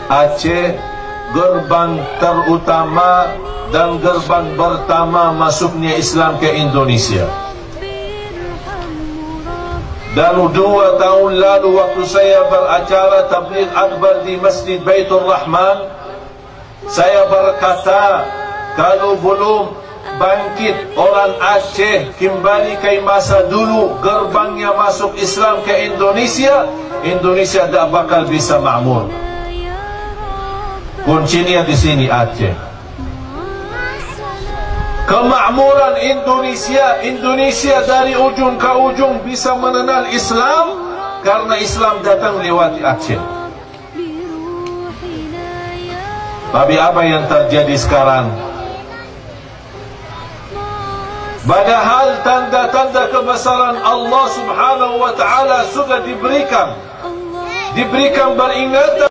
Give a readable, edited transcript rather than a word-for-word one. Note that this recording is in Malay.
Aceh gerbang terutama dan gerbang pertama masuknya Islam ke Indonesia. Dan 2 tahun lalu waktu saya beracara tabligh akbar di Masjid Baitur Rahman, saya berkata, kalau belum bangkit orang Aceh kembali ke masa dulu, gerbangnya masuk Islam ke Indonesia, Indonesia tak bakal bisa makmur. Kuncinya di sini Aceh. Kemakmuran Indonesia dari ujung ke ujung bisa mengenal Islam karena Islam datang lewat Aceh. Tapi apa yang terjadi sekarang? Padahal tanda-tanda kebesaran Allah Subhanahu wa taala sudah diberikan peringatan